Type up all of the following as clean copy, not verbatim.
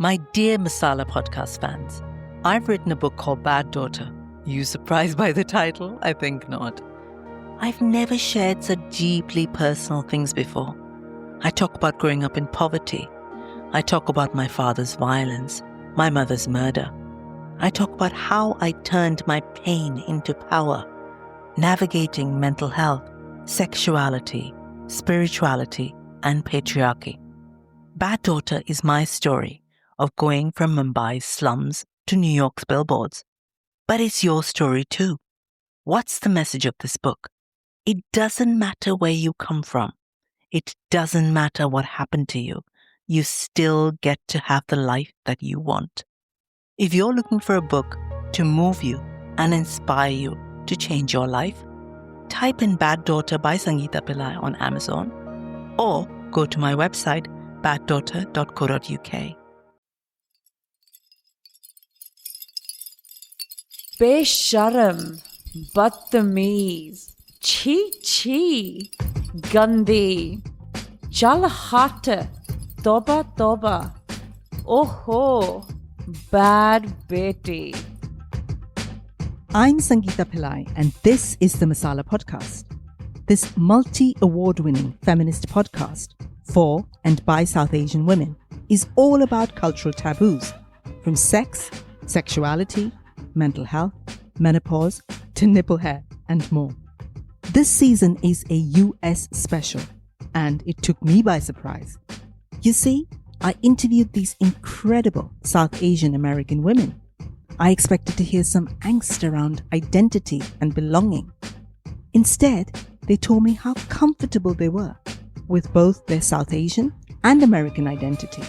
My dear Masala Podcast fans, I've written a book called Bad Daughter. You surprised by the title? I think not. I've never shared such deeply personal things before. I talk about growing up in poverty. I talk about my father's violence, my mother's murder. I talk about how I turned my pain into power, navigating mental health, sexuality, spirituality, and patriarchy. Bad Daughter is my story of going from Mumbai's slums to New York's billboards. But it's your story too. What's the message of this book? It doesn't matter where you come from. It doesn't matter what happened to you. You still get to have the life that you want. If you're looking for a book to move you and inspire you to change your life, type in Bad Daughter by Sangeeta Pillai on Amazon or go to my website, baddaughter.co.uk. बेशर्म, बदतमीज, छी छी, गंदी, चल हट, तौबा तौबा, ओहो, bad बेटी. I'm Sangeeta Pillai, and this is the Masala Podcast. This multi-award-winning feminist podcast for and by South Asian women is all about cultural taboos, from sex, sexuality, mental health, menopause, to nipple hair, and more. This season is a US special, and it took me by surprise. You see, I interviewed these incredible South Asian American women. I expected to hear some angst around identity and belonging. Instead, they told me how comfortable they were with both their South Asian and American identity.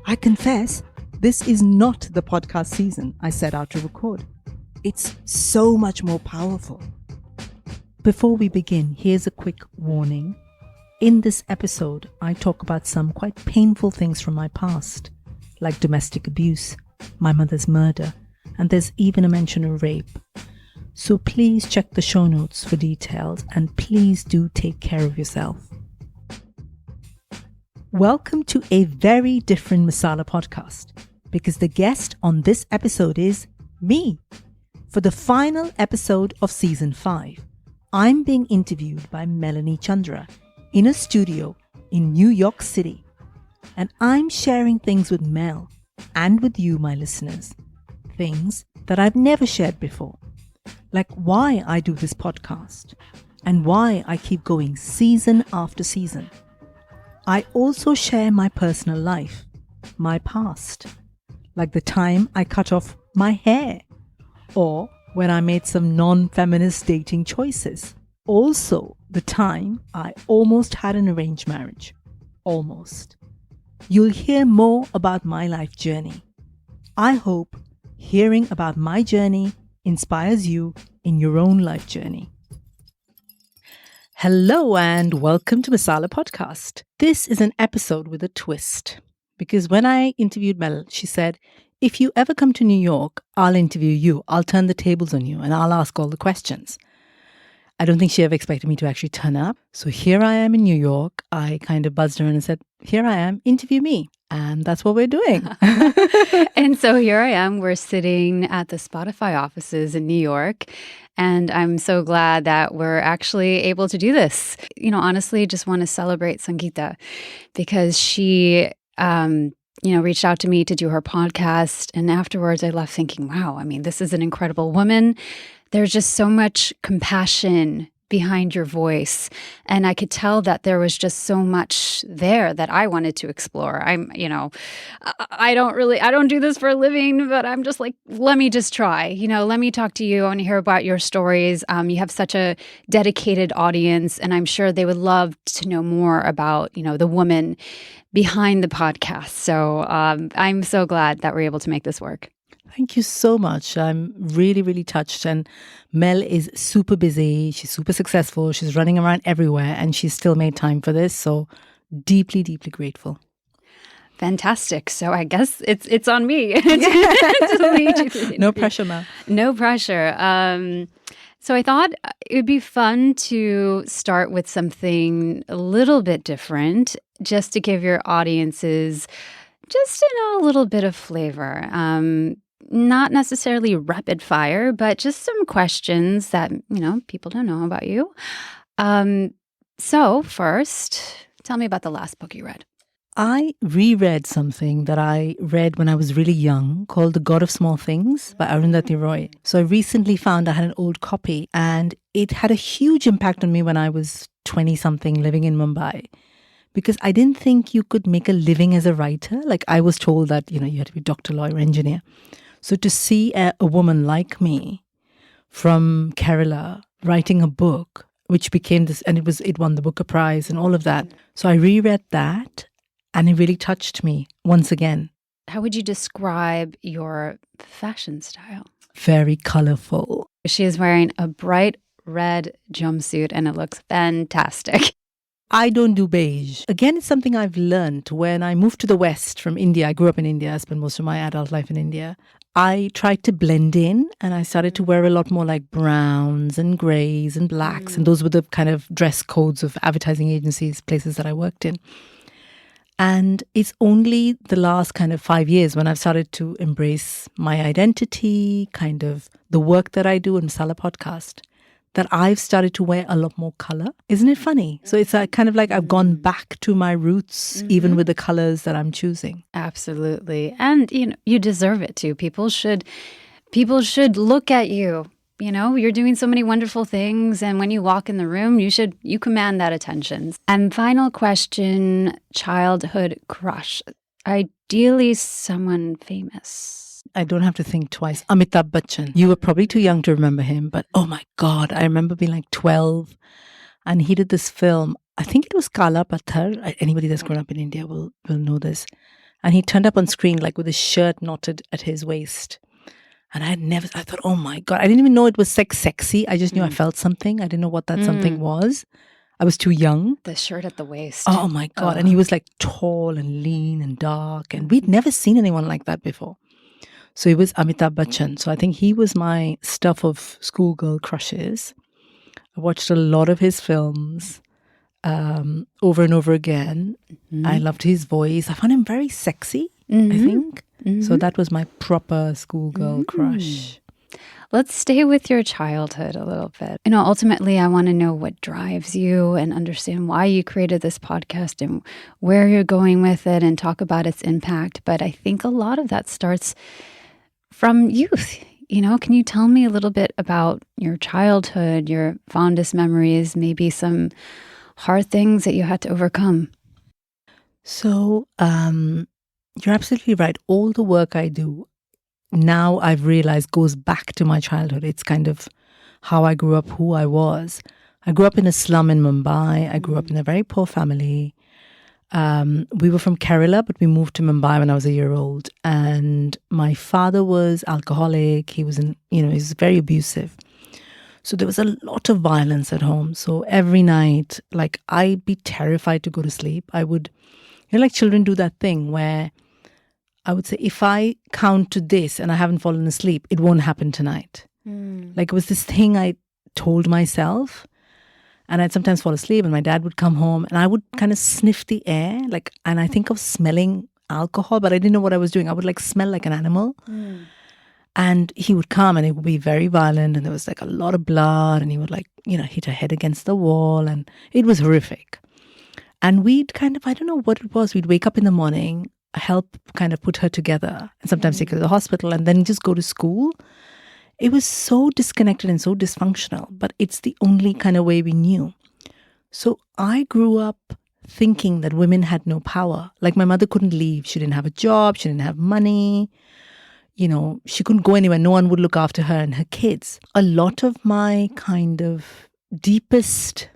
I confess, this is not the podcast season I set out to record. It's so much more powerful. Before we begin, here's a quick warning. In this episode, I talk about some quite painful things from my past, like domestic abuse, my mother's murder, and there's even a mention of rape. So please check the show notes for details, and please do take care of yourself. Welcome to a very different Masala podcast, because the guest on this episode is me. For the final episode of season 5, I'm being interviewed by Melanie Chandra in a studio in New York City. And I'm sharing things with Mel and with you, my listeners. Things that I've never shared before. Like why I do this podcast and why I keep going season after season. I also share my personal life, my past. Like the time I cut off my hair. Or when I made some non-feminist dating choices. Also, the time I almost had an arranged marriage. Almost. You'll hear more about my life journey. I hope hearing about my journey inspires you in your own life journey. Hello and welcome to Masala Podcast. This is an episode with a twist. Because when I interviewed Mel, she said, if you ever come to New York, I'll interview you. I'll turn the tables on you and I'll ask all the questions. I don't think she ever expected me to actually turn up. So here I am in New York. I kind of buzzed her and said, here I am, interview me. And that's what we're doing. And so here I am. We're sitting at the Spotify offices in New York. And I'm so glad that we're actually able to do this. You know, honestly, just want to celebrate Sangeeta because she reached out to me to do her podcast. And afterwards, I left thinking, wow, I mean, this is an incredible woman. There's just so much compassion behind your voice. And I could tell that there was just so much there that I wanted to explore. I don't do this for a living, but I'm just like, let me just try. Let me talk to you. I want to hear about your stories. You have such a dedicated audience, and I'm sure they would love to know more about, the woman behind the podcast. So I'm so glad that we're able to make this work. Thank you so much. I'm really, really touched. And Mel is super busy. She's super successful. She's running around everywhere and she's still made time for this. So deeply, deeply grateful. Fantastic. So I guess it's on me to lead you through. No pressure, Mel. No pressure. So I thought it would be fun to start with something a little bit different, just to give your audiences just a little bit of flavor. Not necessarily rapid fire, but just some questions that, people don't know about you. So first, tell me about the last book you read. I reread something that I read when I was really young called The God of Small Things by Arundhati Roy. So I recently found I had an old copy and it had a huge impact on me when I was 20-something living in Mumbai. Because I didn't think you could make a living as a writer. Like I was told that, you had to be doctor, lawyer, engineer. So to see a woman like me from Kerala writing a book, which became this, and it won the Booker Prize and all of that. So I reread that and it really touched me once again. How would you describe your fashion style? Very colorful. She is wearing a bright red jumpsuit and it looks fantastic. I don't do beige. Again, it's something I've learned when I moved to the West from India. I grew up in India. I spent most of my adult life in India. I tried to blend in and I started to wear a lot more like browns and grays and blacks. And those were the kind of dress codes of advertising agencies, places that I worked in. And it's only the last kind of 5 years when I've started to embrace my identity, kind of the work that I do in Masala Podcast, that I've started to wear a lot more color. Isn't it funny? So it's kind of like I've gone back to my roots, even with the colors that I'm choosing. Absolutely. And, you deserve it too. People should look at you. You're doing so many wonderful things. And when you walk in the room, you command that attention. And final question, childhood crush. Ideally, someone famous. I don't have to think twice. Amitabh Bachchan. You were probably too young to remember him, but oh my God, I remember being like 12 and he did this film. I think it was Kala Patthar. Anybody that's grown up in India will know this. And he turned up on screen like with his shirt knotted at his waist. And I thought, oh my God, I didn't even know it was sexy. I just knew I felt something. I didn't know what that something was. I was too young. The shirt at the waist. Oh my God. And he was like tall and lean and dark. And we'd never seen anyone like that before. So it was Amitabh Bachchan. So I think he was my stuff of schoolgirl crushes. I watched a lot of his films over and over again. I loved his voice. I found him very sexy, I think. So that was my proper schoolgirl crush. Let's stay with your childhood a little bit. Ultimately, I want to know what drives you and understand why you created this podcast and where you're going with it and talk about its impact. But I think a lot of that starts from youth. Can you tell me a little bit about your childhood, your fondest memories, maybe some hard things that you had to overcome? So, you're absolutely right. All the work I do now, I've realized goes back to my childhood. It's kind of how I grew up, who I was. I grew up in a slum in Mumbai. I grew up in a very poor family. We were from Kerala, but we moved to Mumbai when I was a year old. And my father was alcoholic. He was he was very abusive. So there was a lot of violence at home. So every night, like I'd be terrified to go to sleep. I would, like children do that thing where I would say, if I count to this and I haven't fallen asleep, it won't happen tonight. Like it was this thing I told myself. And I'd sometimes fall asleep and my dad would come home and I would kind of sniff the air. And I think of smelling alcohol, but I didn't know what I was doing. I would smell like an animal. And he would come and it would be very violent. And there was a lot of blood and he would hit her head against the wall. And it was horrific. And we'd kind of, I don't know what it was. We'd wake up in the morning, help kind of put her together and sometimes take her to the hospital and then just go to school. It was so disconnected and so dysfunctional, but it's the only kind of way we knew. So I grew up thinking that women had no power. Like my mother couldn't leave. She didn't have a job. She didn't have money. She couldn't go anywhere. No one would look after her and her kids. A lot of my kind of deepest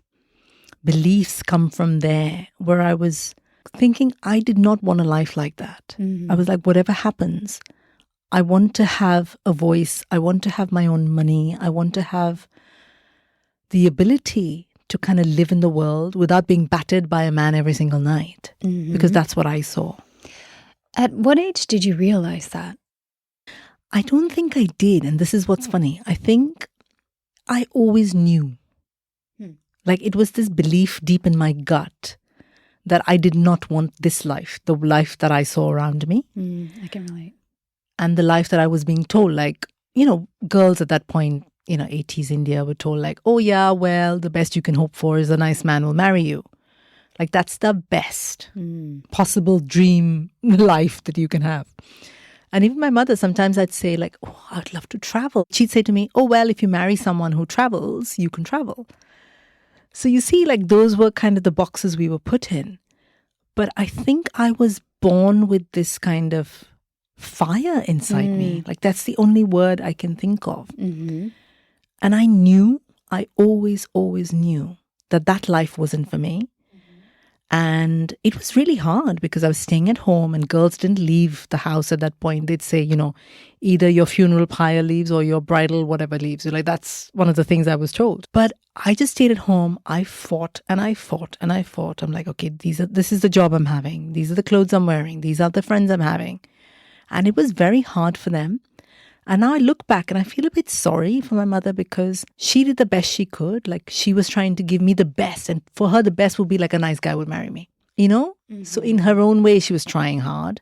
beliefs come from there, where I was thinking I did not want a life like that. I was like, whatever happens, I want to have a voice. I want to have my own money. I want to have the ability to kind of live in the world without being battered by a man every single night, because that's what I saw. At what age did you realize that? I don't think I did. And this is what's funny. I think I always knew. Like it was this belief deep in my gut that I did not want this life, the life that I saw around me. I can relate. And the life that I was being told, like, girls at that point, 80s India were told like, oh yeah, well, the best you can hope for is a nice man will marry you. Like, that's the best possible dream life that you can have. And even my mother, sometimes I'd say like, oh, I'd love to travel. She'd say to me, oh, well, if you marry someone who travels, you can travel. So you see, like, those were kind of the boxes we were put in. But I think I was born with this kind of fire inside me. Like, that's the only word I can think of. Mm-hmm. And I always knew that life wasn't for me. And it was really hard because I was staying at home and girls didn't leave the house at that point. They'd say, either your funeral pyre leaves or your bridal whatever leaves. Like, that's one of the things I was told. But I just stayed at home. I fought and I fought and I fought. I'm like, okay, this is the job I'm having. These are the clothes I'm wearing. These are the friends I'm having. And it was very hard for them. And now I look back and I feel a bit sorry for my mother because she did the best she could. Like, she was trying to give me the best. And for her, the best would be like a nice guy would marry me, So in her own way, she was trying hard.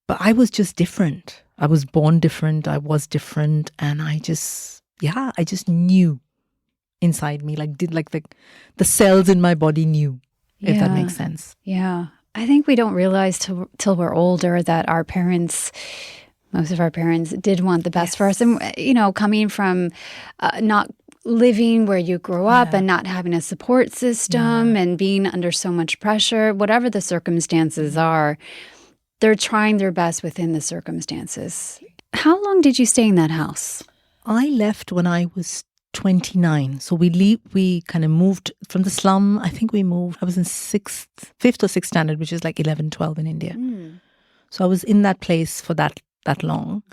But I was just different. I was born different. I was different. And I just knew inside me, like the cells in my body knew, if that makes sense. Yeah. I think we don't realize till we're older that most of our parents did want the best for us. And, coming from not living where you grew up and not having a support system and being under so much pressure, whatever the circumstances are, they're trying their best within the circumstances. How long did you stay in that house? I left when I was 29. So we kind of moved from the slum. I think I was in 5th or 6th standard, which is like 11, 12 in India. So I was in that place for that long.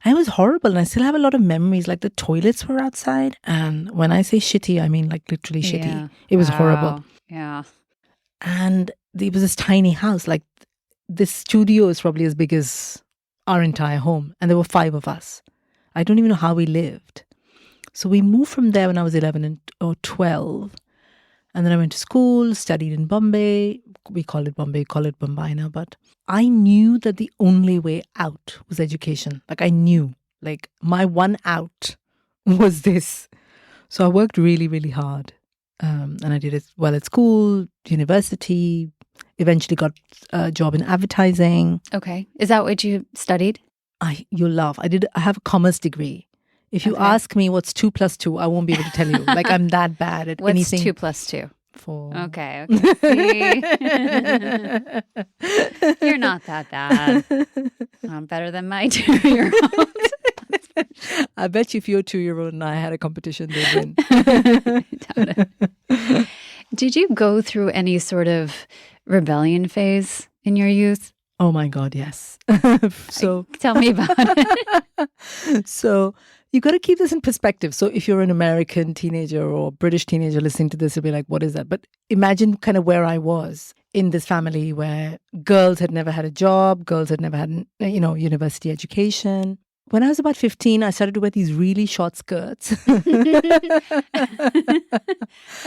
And it was horrible. And I still have a lot of memories. Like, the toilets were outside. And when I say shitty, I mean like literally shitty. Yeah. It was horrible. Yeah. And it was this tiny house. Like, this studio is probably as big as our entire home. And there were 5 of us. I don't even know how we lived. So we moved from there when I was 11 or 12. And then I went to school, studied in Bombay. We call it Bombay, call it Mumbai now. But I knew that the only way out was education. Like, I knew, like, my one out was this. So I worked really, really hard. And I did it well at school, university, eventually got a job in advertising. Okay. Is that what you studied? You'll laugh. I have a commerce degree. If you ask me what's 2 + 2, I won't be able to tell you. Like, I'm that bad at anything. What's 2 + 2? 4. Okay. See? You're not that bad. I'm better than my 2-year-old. I bet you if your 2-year-old and I had a competition, they'd win. Doubt it. Did you go through any sort of rebellion phase in your youth? Oh my God, yes. So tell me about it. So you got to keep this in perspective. So if you're an American teenager or British teenager listening to this, you'll be like, what is that? But imagine kind of where I was in this family where girls had never had a job, girls had never had, university education. When I was about 15, I started to wear these really short skirts. I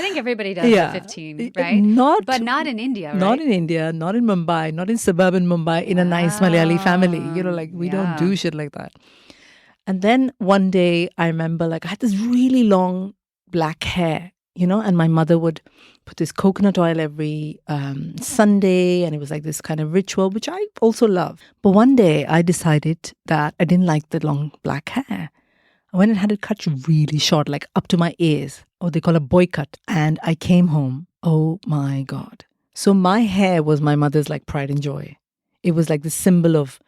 think everybody does at 15, right? But not in India, right? Not in India, not in Mumbai, not in suburban Mumbai, in a nice Malayali family. We don't do shit like that. And then one day I remember, like, I had this really long black hair, and my mother would put this coconut oil every Sunday, and it was like this kind of ritual, which I also love. But one day I decided that I didn't like the long black hair. I went and had it cut really short, like up to my ears, or they call a boy cut. And I came home. Oh my God. So my hair was my mother's like pride and joy. It was like the symbol of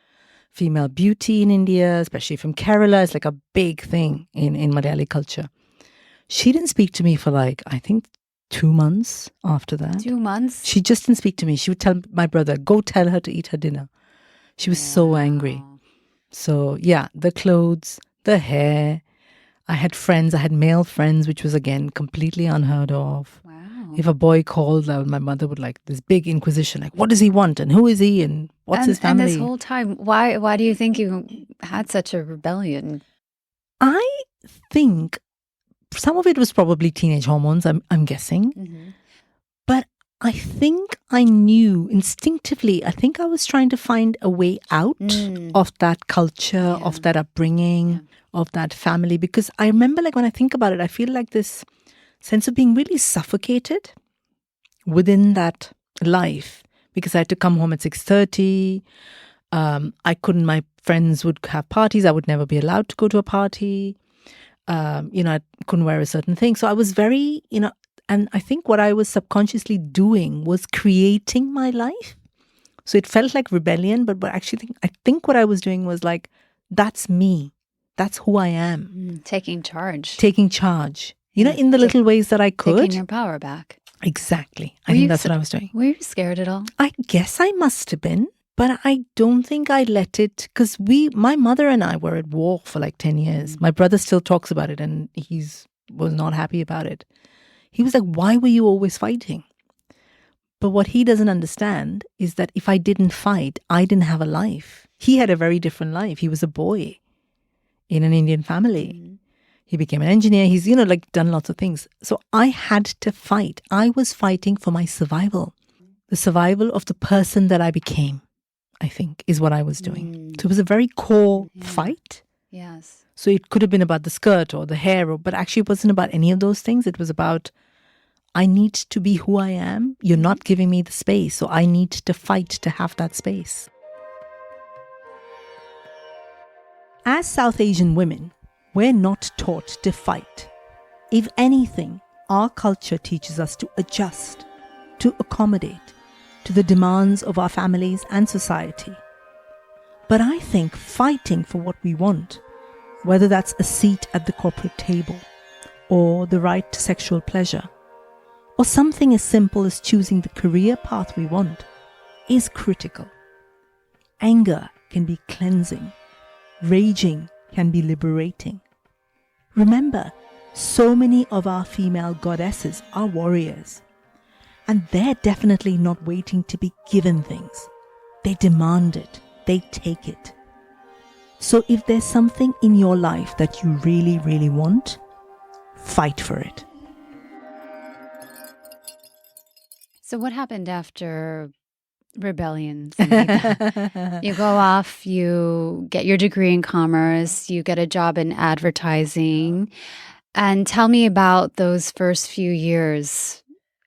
female beauty in India, especially from Kerala. It's like a big thing in Malayali culture. She didn't speak to me for like, I think 2 months after that. 2 months? She just didn't speak to me. She would tell my brother, go tell her to eat her dinner. She was so angry. So yeah, the clothes, the hair. I had friends, I had male friends, which was again completely unheard of. Wow. If a boy called, my mother would like this big inquisition, like, what does he want? And who is he? And what's his family? And this whole time, why do you think you had such a rebellion? I think some of it was probably teenage hormones, I'm guessing. Mm-hmm. But I think I knew instinctively. I think I was trying to find a way out of that culture, of that upbringing, of that family. Because I remember, like, when I think about it, I feel like this sense of being really suffocated within that life. Because I had to come home at 6:30. I couldn't, my friends would have parties. I would never be allowed to go to a party. I couldn't wear a certain thing. So I was very, and I think what I was subconsciously doing was creating my life. So it felt like rebellion, but I think what I was doing was like, that's me. That's who I am. Taking charge. Taking charge. In the little ways that I could. Taking your power back. Exactly. I think that's what I was doing. Were you scared at all? I guess I must have been, but I don't think I let it, because my mother and I were at war for like 10 years. My brother still talks about it and was not happy about it. He was like, why were you always fighting? But what he doesn't understand is that if I didn't fight, I didn't have a life. He had a very different life. He was a boy in an Indian family. He became an engineer. He's, done lots of things. So I had to fight. I was fighting for my survival. The survival of the person that I became, I think, is what I was doing. So it was a very core fight. Yes. So it could have been about the skirt or the hair, but actually it wasn't about any of those things. It was about, I need to be who I am. You're not giving me the space. So I need to fight to have that space. As South Asian women, we're not taught to fight. If anything, our culture teaches us to adjust, to accommodate to the demands of our families and society. But I think fighting for what we want, whether that's a seat at the corporate table, or the right to sexual pleasure, or something as simple as choosing the career path we want, is critical. Anger can be cleansing. Raging can be liberating. Remember, so many of our female goddesses are warriors. And they're definitely not waiting to be given things. They demand it. They take it. So if there's something in your life that you really, really want, fight for it. So what happened after rebellion, Sangeeta? You go off, you get your degree in commerce, you get a job in advertising. And tell me about those first few years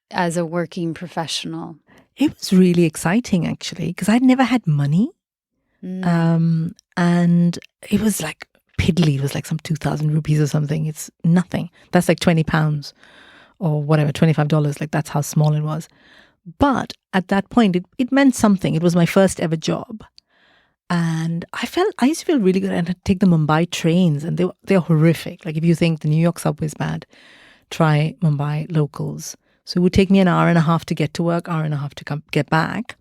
as a working professional. It was really exciting, actually, because I'd never had money. And it was like piddly. It was like some 2,000 rupees or something. It's nothing. That's like 20 pounds or whatever, $25. Like that's how small it was. But at that point, it meant something. It was my first ever job. And I used to feel really good. And I'd take the Mumbai trains and they're horrific. Like if you think the New York subway is bad, try Mumbai locals. So it would take me an hour and a half to get to work, hour and a half to get back.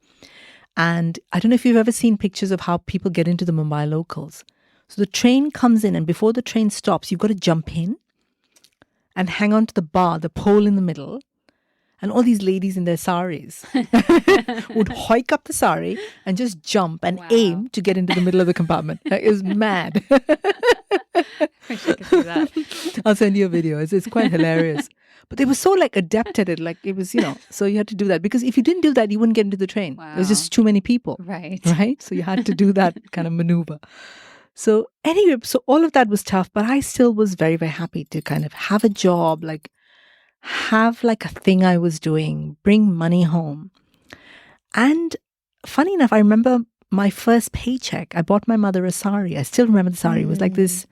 And I don't know if you've ever seen pictures of how people get into the Mumbai locals. So the train comes in and before the train stops, you've got to jump in and hang on to the bar, the pole in the middle. And all these ladies in their saris would hike up the sari and just jump and aim to get into the middle of the compartment. It was mad. I wish I could see that. I'll send you a video. It's quite hilarious. But they were so like adept at it. Like it was, so you had to do that. Because if you didn't do that, you wouldn't get into the train. Wow. There was just too many people. Right. So you had to do that kind of maneuver. So anyway, so all of that was tough. But I still was very, very happy to kind of have a job, like have like a thing I was doing, bring money home. And funny enough, I remember my first paycheck. I bought my mother a sari. I still remember the sari. It was like this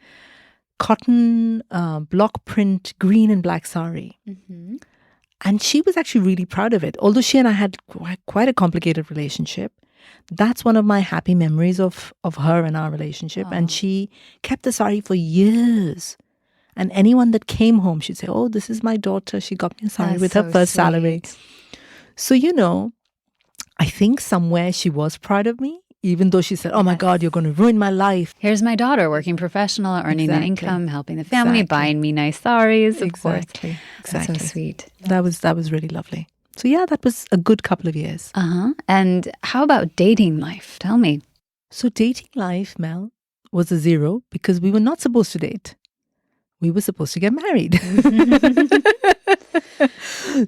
cotton block print green and black sari. Mm-hmm. And she was actually really proud of it. Although she and I had quite a complicated relationship, that's one of my happy memories of her and our relationship. Oh. And she kept the sari for years. And anyone that came home, she'd say, oh, this is my daughter. She got me a sari with her first salary. So, I think somewhere she was proud of me, even though she said, oh my God, you're going to ruin my life. Here's my daughter, working professional, earning an income, helping the family, buying me nice saris, of course. Exactly. That's so sweet. That was really lovely. So yeah, that was a good couple of years. And how about dating life? Tell me. So dating life, Mel, was a zero because we were not supposed to date. We were supposed to get married.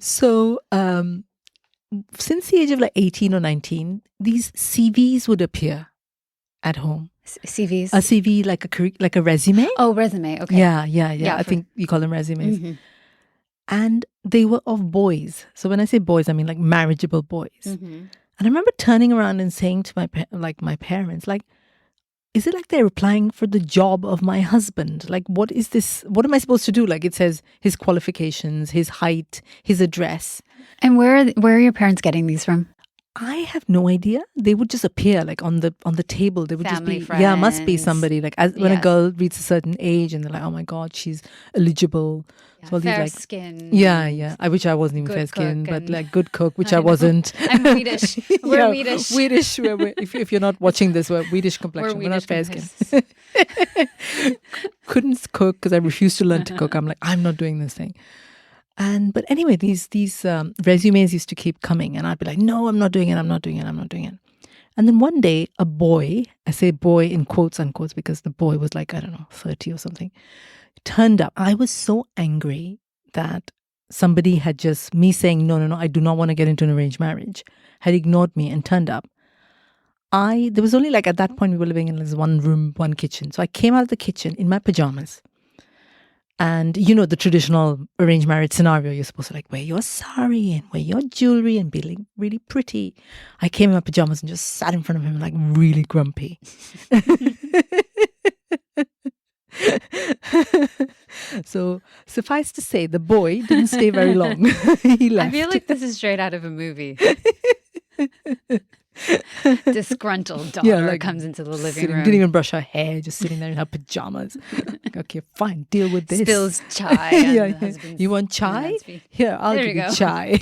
So since the age of like 18 or 19, these CVs would appear at home. CVs? A CV, like a resume. Oh, resume. Okay. Yeah. I think you call them resumes. Mm-hmm. And they were of boys. So when I say boys, I mean like marriageable boys. Mm-hmm. And I remember turning around and saying to my parents, like, is it like they're applying for the job of my husband? Like, what is this? What am I supposed to do? Like, it says his qualifications, his height, his address. And where are your parents getting these from? I have no idea. They would just appear like on the table. They would Family, just be, yeah, must be friends. somebody. Like when a girl reaches a certain age and they're like, oh my God, she's eligible. Yeah, so all fair these like, skin. yeah. I wish I wasn't even Good fair skinned, cook but and- like good cook, which I know. wasn't. I'm Swedish. We're Yeah, Swedish. Swedish. If you're not watching this, we're Swedish complexion. We're not fair Swedish skinned. Couldn't cook because I refused to learn to cook. I'm like, I'm not doing this thing. But anyway, these resumes used to keep coming, and I'd be like, no, I'm not doing it. And then one day, a boy, I say boy in quotes, unquotes, because the boy was like, I don't know, 30 or something, turned up. I was so angry that somebody had just, me saying, no, I do not want to get into an arranged marriage, had ignored me and turned up. There was only like, at that point, we were living in this one room, one kitchen. So I came out of the kitchen in my pajamas. And you know, the traditional arranged marriage scenario, you're supposed to like wear your sari and wear your jewelry and be like really pretty. I came in my pajamas and just sat in front of him like really grumpy. So suffice to say, the boy didn't stay very long. He left. I feel like this is straight out of a movie. Disgruntled daughter comes into the living room. Didn't even brush her hair, just sitting there in her pajamas. Like, okay, fine, deal with this. Spills chai. on the husband's- You want chai? husband's feet. Here, I'll There give you you go. chai.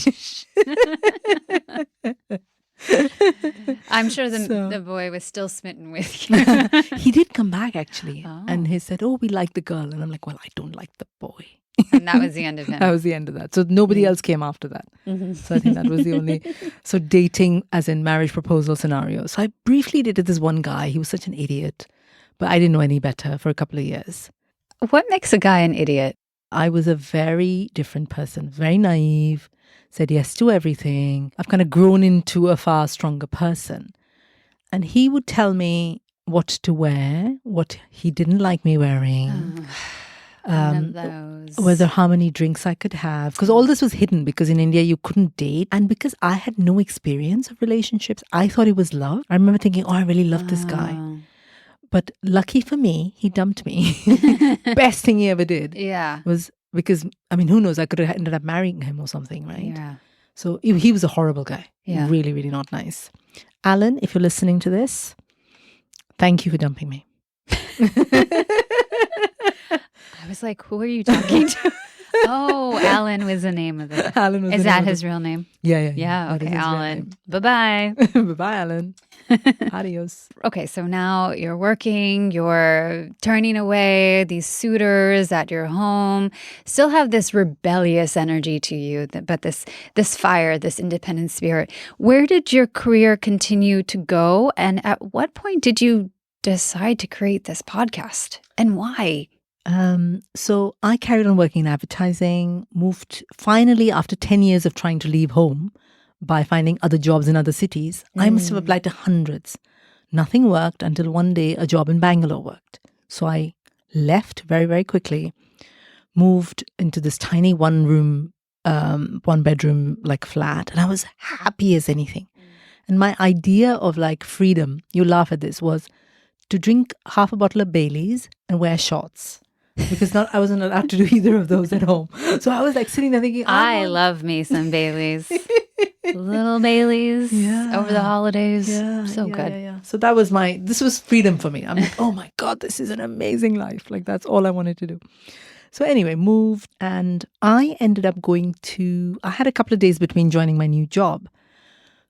I'm sure the boy was still smitten with you. He did come back actually. Oh. And he said, oh, we like the girl. And I'm like, well, I don't like the boy. And that was the end of him. That was the end of that. So nobody else came after that. Mm-hmm. So I think that was the only, so dating as in marriage proposal scenario. So I briefly dated this one guy. He was such an idiot, but I didn't know any better for a couple of years. What makes a guy an idiot? I was a very different person, very naive, said yes to everything. I've kind of grown into a far stronger person. And he would tell me what to wear, what he didn't like me wearing. One of those. Whether how many drinks I could have. Because all this was hidden because in India you couldn't date. And because I had no experience of relationships, I thought it was love. I remember thinking, oh, I really love this guy. But lucky for me, he dumped me. Best thing he ever did. Yeah. Was because, I mean, who knows? I could have ended up marrying him or something, right? Yeah. So he was a horrible guy. Yeah. Really, really not nice. Alan, if you're listening to this, thank you for dumping me. I was like, who are you talking to? Oh, Alan was the name of it. Alan was Is the that name of his it. real name? Yeah. Yeah. That is Okay, his real Alan. name. Bye-bye. Bye-bye, Alan. Adios. Okay, so now you're working, you're turning away these suitors at your home, still have this rebellious energy to you, but this fire, this independent spirit. Where did your career continue to go? And at what point did you decide to create this podcast? And why? So I carried on working in advertising, moved finally after 10 years of trying to leave home by finding other jobs in other cities. I must have applied to hundreds. Nothing worked until one day a job in Bangalore worked. So I left very, very quickly, moved into this tiny one bedroom like flat, and I was happy as anything. And my idea of like freedom, you laugh at this, was to drink half a bottle of Baileys and wear shorts. Because I wasn't allowed to do either of those at home. So I was like sitting there thinking, I love me some Baileys. Little Baileys over the holidays. So good. Yeah. So that was this was freedom for me. I'm like, oh my God, this is an amazing life. Like that's all I wanted to do. So anyway, moved, and I ended up I had a couple of days between joining my new job.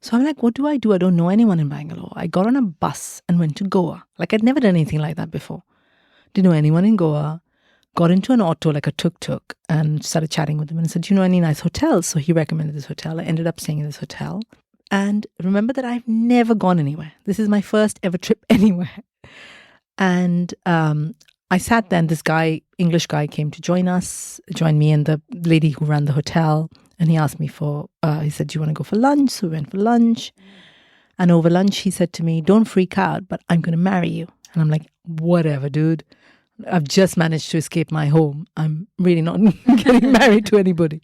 So I'm like, what do? I don't know anyone in Bangalore. I got on a bus and went to Goa. Like I'd never done anything like that before. Didn't know anyone in Goa. Got into an auto, like a tuk-tuk, and started chatting with him and said, do you know any nice hotels? So he recommended this hotel. I ended up staying in this hotel. And remember that I've never gone anywhere. This is my first ever trip anywhere. And I sat there, and this English guy came to join me and the lady who ran the hotel. And he asked me he said, do you want to go for lunch? So we went for lunch. And over lunch, he said to me, don't freak out, but I'm going to marry you. And I'm like, whatever, dude. I've just managed to escape my home. I'm really not getting married to anybody.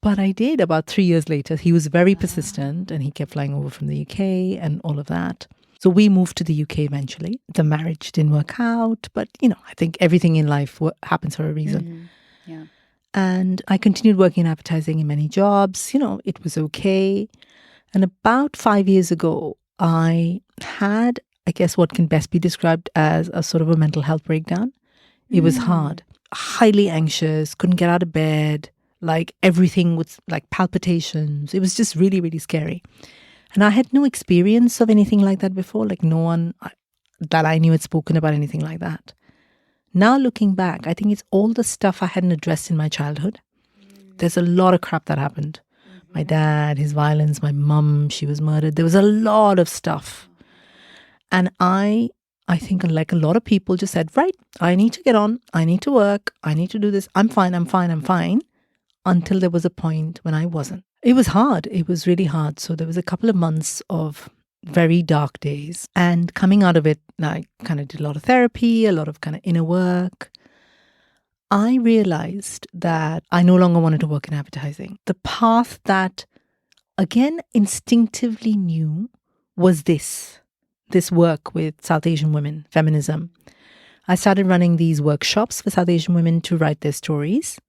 But I did about 3 years later. He was very persistent and he kept flying over from the UK and all of that. So we moved to the UK eventually. The marriage didn't work out. But, I think everything in life happens for a reason. Mm-hmm. Yeah. And I continued working in advertising in many jobs. It was okay. And about 5 years ago, I had, I guess, what can best be described as a sort of a mental health breakdown. It was hard, highly anxious, couldn't get out of bed, like everything was like palpitations. It was just really, really scary. And I had no experience of anything like that before. Like no one that I knew had spoken about anything like that. Now looking back, I think it's all the stuff I hadn't addressed in my childhood. There's a lot of crap that happened. My dad, his violence, my mum, she was murdered. There was a lot of stuff. And I think like a lot of people just said, right, I need to get on. I need to work. I need to do this. I'm fine. Until there was a point when I wasn't. It was hard. It was really hard. So there was a couple of months of very dark days. And coming out of it, I kind of did a lot of therapy, a lot of kind of inner work. I realized that I no longer wanted to work in advertising. The path that, again, instinctively knew was this work with South Asian women, feminism. I started running these workshops for South Asian women to write their stories.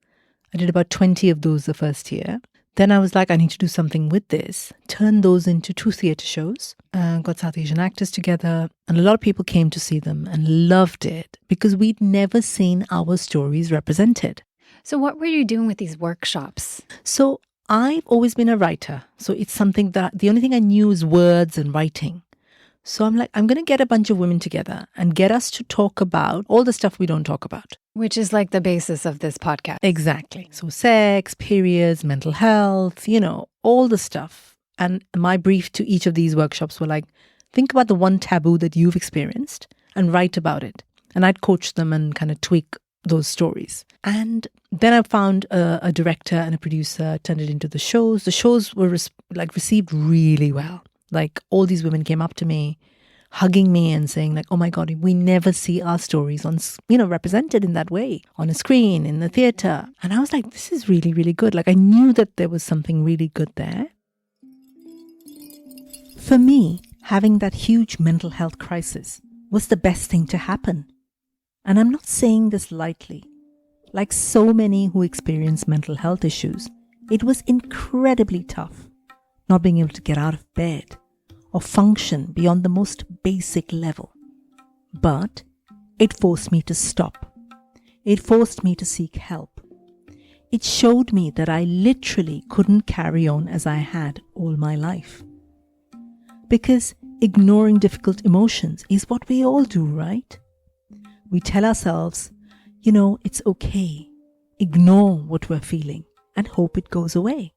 I did about 20 of those the first year. Then I was like, I need to do something with this. Turned those into 2 theatre shows. Got South Asian actors together. And a lot of people came to see them and loved it because we'd never seen our stories represented. So what were you doing with these workshops? So I've always been a writer. So it's something that the only thing I knew is words and writing. So I'm like, I'm going to get a bunch of women together and get us to talk about all the stuff we don't talk about. Which is like the basis of this podcast. Exactly. So sex, periods, mental health, all the stuff. And my brief to each of these workshops were like, think about the one taboo that you've experienced and write about it. And I'd coach them and kind of tweak those stories. And then I found a director and a producer, turned it into the shows. The shows were received really well. Like all these women came up to me, hugging me and saying like, oh my God, we never see our stories on, represented in that way on a screen, in the theatre. And I was like, this is really, really good. Like I knew that there was something really good there. For me, having that huge mental health crisis was the best thing to happen. And I'm not saying this lightly. Like so many who experience mental health issues, it was incredibly tough not being able to get out of bed or function beyond the most basic level. But it forced me to stop. It forced me to seek help. It showed me that I literally couldn't carry on as I had all my life. Because ignoring difficult emotions is what we all do, right? We tell ourselves, it's okay. Ignore what we're feeling and hope it goes away.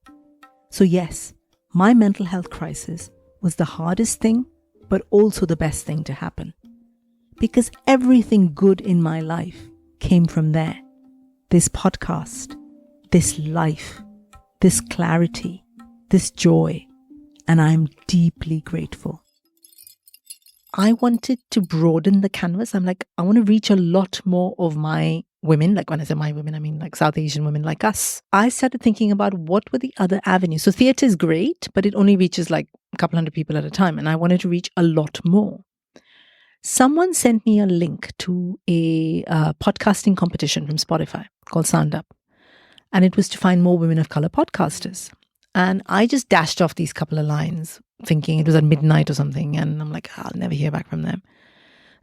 So yes, my mental health crisis was the hardest thing, but also the best thing to happen. Because everything good in my life came from there. This podcast, this life, this clarity, this joy, and I'm deeply grateful. I wanted to broaden the canvas. I'm like, I want to reach a lot more of my women. Like when I say my women, I mean like South Asian women like us. I started thinking about what were the other avenues. So theatre is great, but it only reaches like a couple hundred people at a time. And I wanted to reach a lot more. Someone sent me a link to a podcasting competition from Spotify called SoundUp. And it was to find more women of color podcasters. And I just dashed off these couple of lines thinking it was at midnight or something. And I'm like, I'll never hear back from them.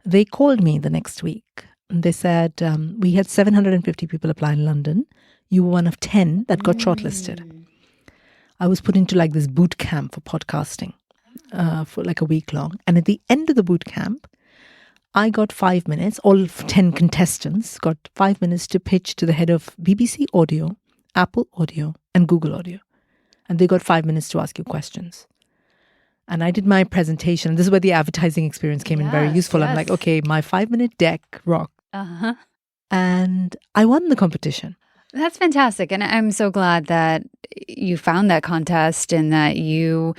They called me the next week. And they said, we had 750 people apply in London. You were one of 10 that got shortlisted. I was put into like this boot camp for podcasting for like a week long. And at the end of the boot camp, I got 5 minutes. All 10 contestants got 5 minutes to pitch to the head of BBC Audio, Apple Audio, and Google Audio. And they got 5 minutes to ask you questions. And I did my presentation. This is where the advertising experience came in very useful. I'm like, okay, my 5-minute deck rocked. Uh-huh. And I won the competition. That's fantastic. And I'm so glad that you found that contest and that you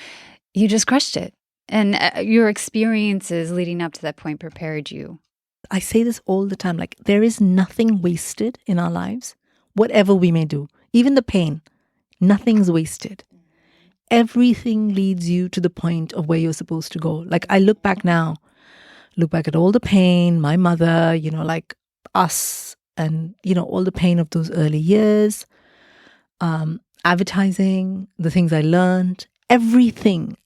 just crushed it. And your experiences leading up to that point prepared you. I say this all the time, like there is nothing wasted in our lives, whatever we may do, even the pain, nothing's wasted. Everything leads you to the point of where you're supposed to go. Like I look back now, look back at all the pain, my mother, like us and, all the pain of those early years, advertising, the things I learned, everything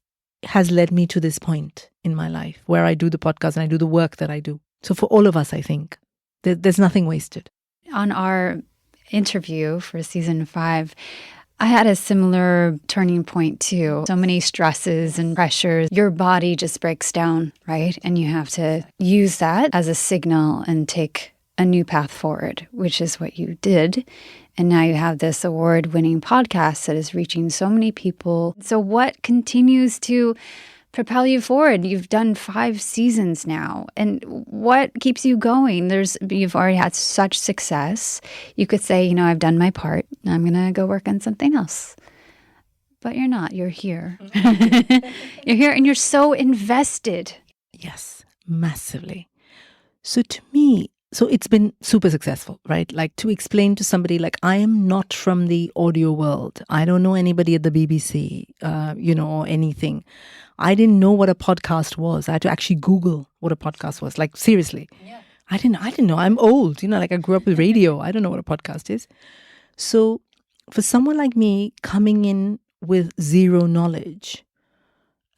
has led me to this point in my life where I do the podcast and I do the work that I do. So for all of us, I think there's nothing wasted. On our interview for season 5, I had a similar turning point too. So many stresses and pressures. Your body just breaks down, right? And you have to use that as a signal and take a new path forward, which is what you did. And now you have this award-winning podcast that is reaching so many people. So what continues to propel you forward? You've done 5 seasons now. And what keeps you going? You've already had such success. You could say, I've done my part. I'm going to go work on something else. But you're not. You're here. You're here and you're so invested. Yes, massively. So to me, it's been super successful, right? Like to explain to somebody, like I am not from the audio world. I don't know anybody at the BBC, or anything. I didn't know what a podcast was. I had to actually Google what a podcast was. Like seriously, yeah. I didn't know. I'm old, like I grew up with radio. I don't know what a podcast is. So for someone like me coming in with zero knowledge,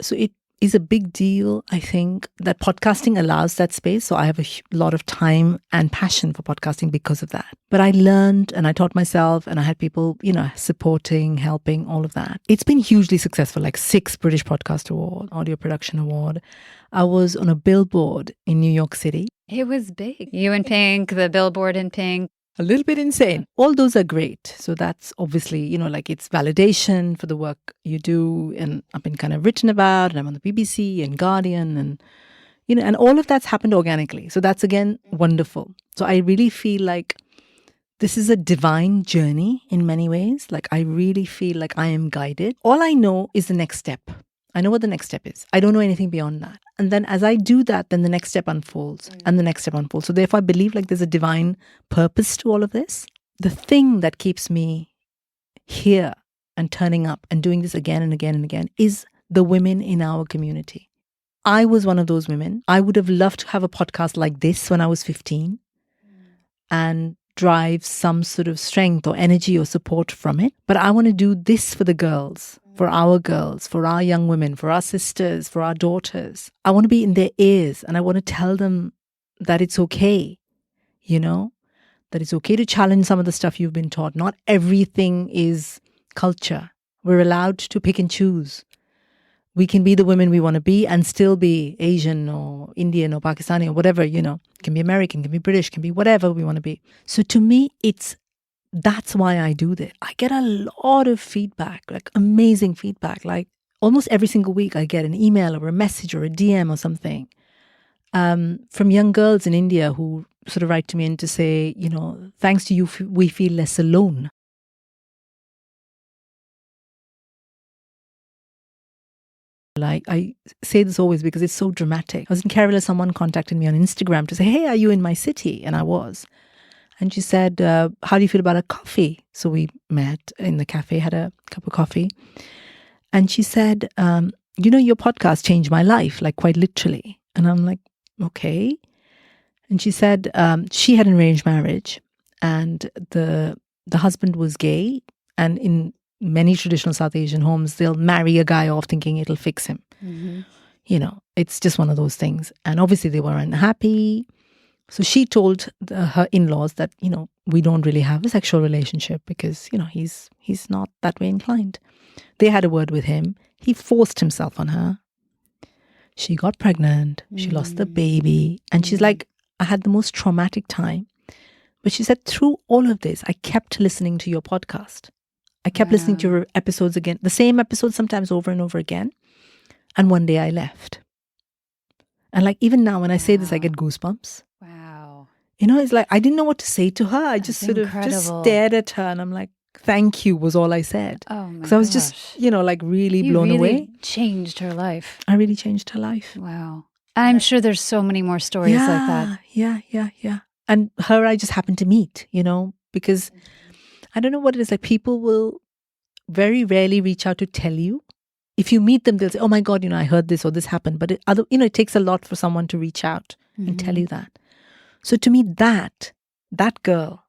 so it is a big deal, I think, that podcasting allows that space. So I have a lot of time and passion for podcasting because of that. But I learned and I taught myself and I had people, supporting, helping, all of that. It's been hugely successful, like 6 British Podcast Award, Audio Production Award. I was on a billboard in New York City. It was big. You in pink, the billboard in pink. A little bit insane. All those are great. So that's obviously, it's validation for the work you do. And I've been kind of written about and I'm on the BBC and Guardian and, and all of that's happened organically. So that's again, wonderful. So I really feel like this is a divine journey in many ways. Like I really feel like I am guided. All I know is the next step. I know what the next step is. I don't know anything beyond that. And then as I do that, then the next step unfolds and the next step unfolds. So therefore, I believe like there's a divine purpose to all of this. The thing that keeps me here and turning up and doing this again and again and again is the women in our community. I was one of those women. I would have loved to have a podcast like this when I was 15 and drive some sort of strength or energy or support from it. But I want to do this for the girls, for our young women, for our sisters, for our daughters. I want to be in their ears and I want to tell them that it's okay, that it's okay to challenge some of the stuff you've been taught. Not everything is culture. We're allowed to pick and choose. We can be the women we want to be and still be Asian or Indian or Pakistani or whatever, It can be American, can be British, can be whatever we want to be. So to me, that's why I do this. I get a lot of feedback, like amazing feedback. Like almost every single week I get an email or a message or a DM or something from young girls in India who sort of write to me and to say, thanks to you, we feel less alone. Like I say this always because it's so dramatic. I was in Kerala, someone contacted me on Instagram to say, hey, are you in my city? And I was. And she said, how do you feel about a coffee? So we met in the cafe, had a cup of coffee. And she said, your podcast changed my life, like quite literally. And I'm like, okay. And she said she had an arranged marriage and the husband was gay. And in many traditional South Asian homes, they'll marry a guy off thinking it'll fix him. Mm-hmm. It's just one of those things. And obviously they were unhappy. So she told her in-laws that, we don't really have a sexual relationship because, he's not that way inclined. They had a word with him. He forced himself on her. She got pregnant. She lost the baby. And she's like, I had the most traumatic time. But she said, through all of this, I kept listening to your podcast. I kept listening to your episodes again, the same episodes sometimes over and over again. And one day I left. And like even now when I say this, I get goosebumps. Wow. It's like I didn't know what to say to her. I just That's sort of just incredible. stared at her and I'm like, thank you was all I said. Oh my Because I was just, gosh. like really You blown really away. changed her life. I really changed her life. Wow. I'm sure there's so many more stories like that. Yeah. And her I just happened to meet, because I don't know what it is. Like people will very rarely reach out to tell you. If you meet them, they'll say, oh my God, I heard this or this happened. But it takes a lot for someone to reach out and tell you that. So to me, that girl,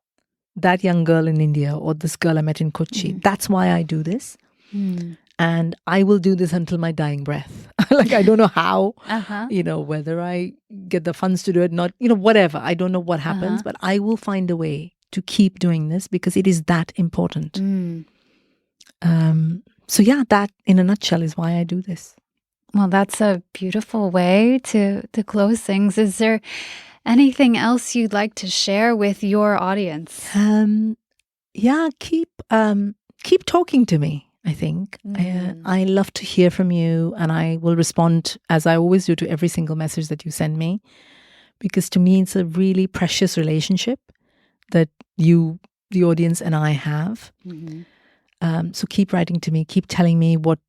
that young girl in India or this girl I met in Kochi, that's why I do this. And I will do this until my dying breath. Like, I don't know how, whether I get the funds to do it, not, whatever. I don't know what happens, but I will find a way to keep doing this because it is that important. So yeah, that in a nutshell is why I do this. Well, that's a beautiful way to close things. Is there anything else you'd like to share with your audience? Yeah, keep talking to me. I think I love to hear from you, and I will respond as I always do to every single message that you send me, because to me it's a really precious relationship that you, the audience, and I have. So keep writing to me, keep telling me what,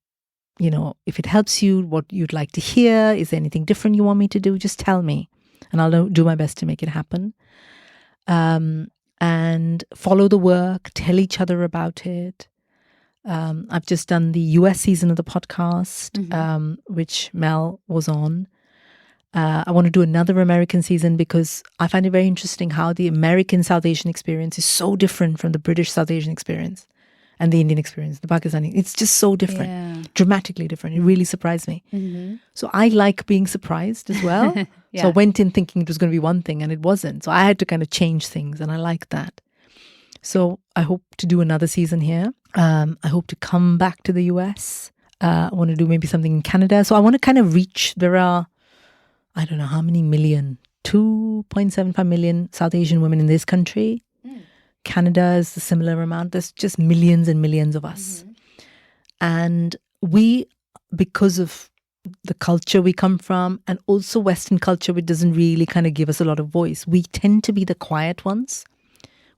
if it helps you, what you'd like to hear. Is there anything different you want me to do? Just tell me, and I'll do my best to make it happen. And follow the work, tell each other about it. I've just done the US season of the podcast, which Mel was on. I want to do another American season because I find it very interesting how the American South Asian experience is so different from the British South Asian experience and the Indian experience, the Pakistani. It's just so different, dramatically different. It really surprised me. So I like being surprised as well. So I went in thinking it was going to be one thing and it wasn't. So I had to kind of change things, and I like that. So I hope to do another season here. I hope to come back to the US. I want to do maybe something in Canada. So I want to kind of reach, there are, I don't know how many million, 2.75 million South Asian women in this country. Canada is a similar amount. There's just millions and millions of us. And we, because of the culture we come from, and also Western culture, which doesn't really kind of give us a lot of voice, we tend to be the quiet ones.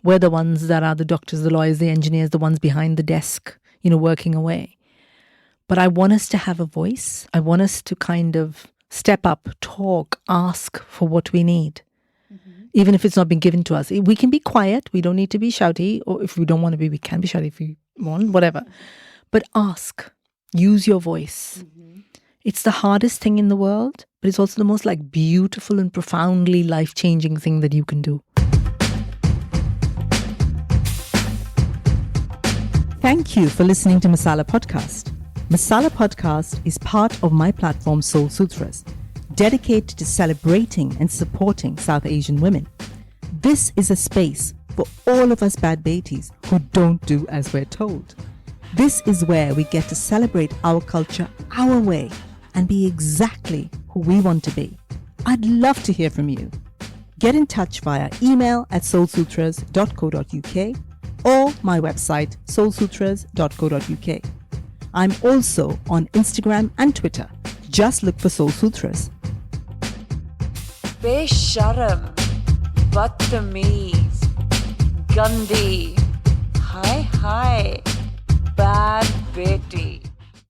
We're the ones that are the doctors, the lawyers, the engineers, the ones behind the desk, working away. But I want us to have a voice. I want us to kind of step up, talk, ask for what we need. Even if it's not been given to us. We can be quiet. We don't need to be shouty. Or if we don't want to be, we can be shouty if we want, whatever. But ask. Use your voice. It's the hardest thing in the world, but it's also the most beautiful and profoundly life-changing thing that you can do. Thank you for listening to Masala Podcast. Masala Podcast is part of my platform Soul Sutras, dedicated to celebrating and supporting South Asian women. This is a space for all of us bad betis who don't do as we're told. This is where we get to celebrate our culture our way and be exactly who we want to be. I'd love to hear from you. Get in touch via email at soulsutras.co.uk or my website soulsutras.co.uk. I'm also on Instagram and Twitter. Just look for Soul Sutras. Besharam, Badtameez, Gandhi, Hi, bad beti.